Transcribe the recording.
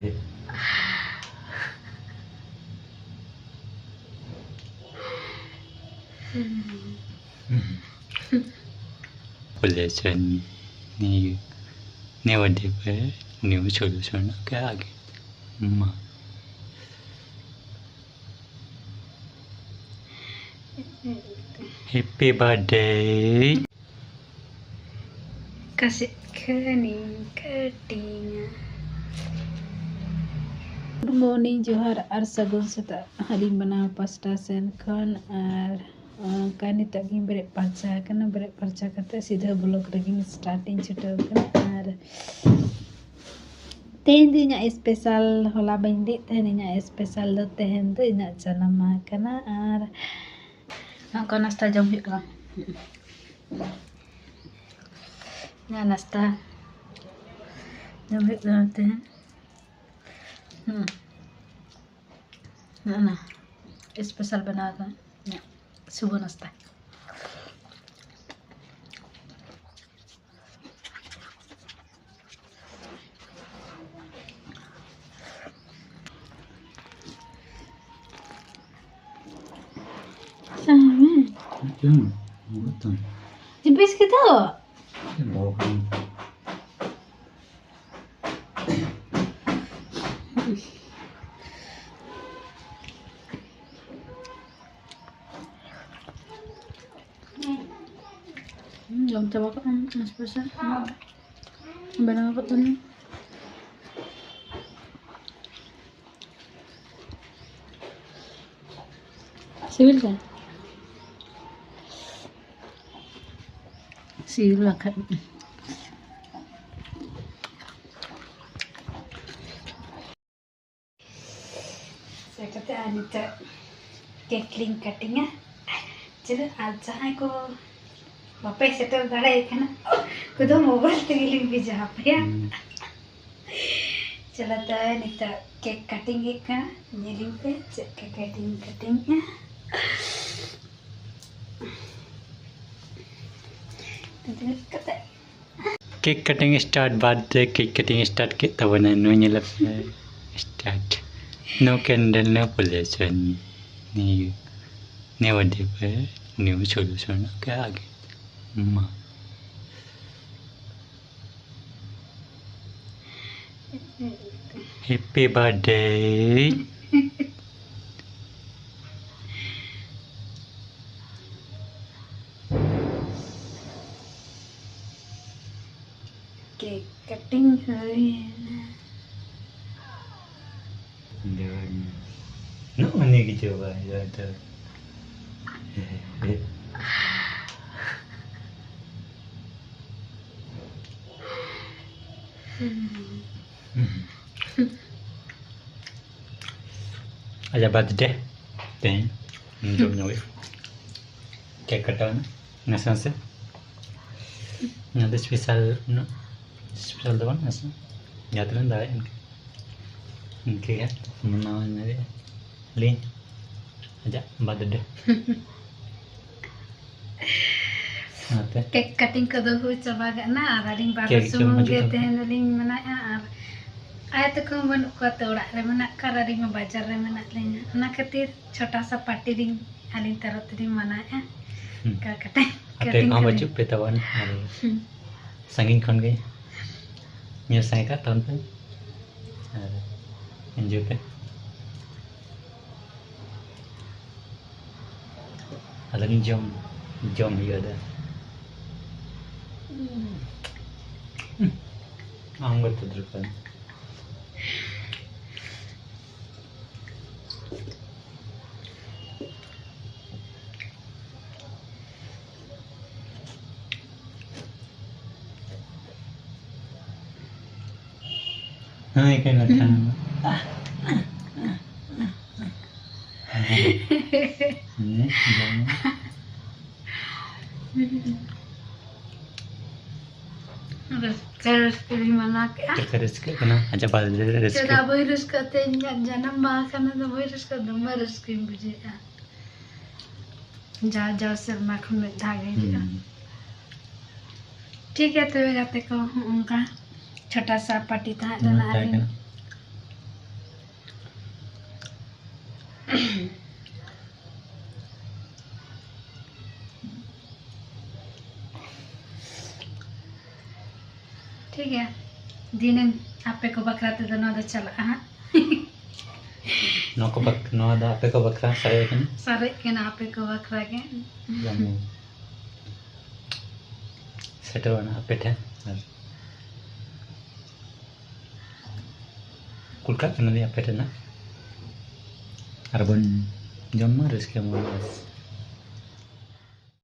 Population never develop new solution again. Happy birthday. Kasih kening. Good morning, Johar ar sagun seta halim bana pasta sen kon ar kani tagin bere parcha kate सीधा ब्लॉग रगिन starting छुटाव kana ar tehen du nya special hola bindi tehen nya special do tehen du nya janama kana ar ko nasta jom huk kana nya nasta jom huk kana tehen ना special बना कर सुबह नाश्ता Jempis kita jom coba kan spesial benar apa tuh siwil kan siwil lah kan saya kata Anita cake cutting ya jadi aja aku बापे से तो गड़ा है ना खुद मोबाइल ते लिंक भी जा पे चला तो निता केक कटिंग का नीलिंग पे cake cutting cake cutting start बाद केक कटिंग स्टार्ट के तब ना नो नीला start no candle no pollution नी वडे पे न्यू सॉल्यूशन का आगे Happy birthday. केक कटिंग हुई ना उन्हें की जो बात है तो aja birthday then jom nyawe cake katawa nasa se nada special no special doang nasa nyatran da इनके ya menawan aja lin aja birthday cake cutting कर दो हुई चबा गना आरिंग बार सुमंग गेते हैं लिंग मना आए तो कम बन को तोड़ा रे मना कर रिंग बाजार रे मना लेना ना खातिर छोटा सा पार्टी रिंग आलिंग तरत रिंग मना का कटिंग हम बच्चों पे तवन संगीन खन गई न्यू साइ का तन पे एंजॉय पे अलग जम ही ada anggur tuh depan hai kena kan ini rezeki mana ke rezeki kena aja pada rezeki sudah boy rezeki tanya jangan makan ada boy rezeki dua rezeki biji जा से माखन में धागे ठीक है तो जाते को उनका छोटा सा पार्टी था ठीक है दिनन आपे को बकरा ते दोनों दो चला हां नौ आपे को बकरा सारे के ना आपे को बकरा के सेटवाना आपे ठे कुलका कना आपे ठे ना अरबन जम्मा रिस्क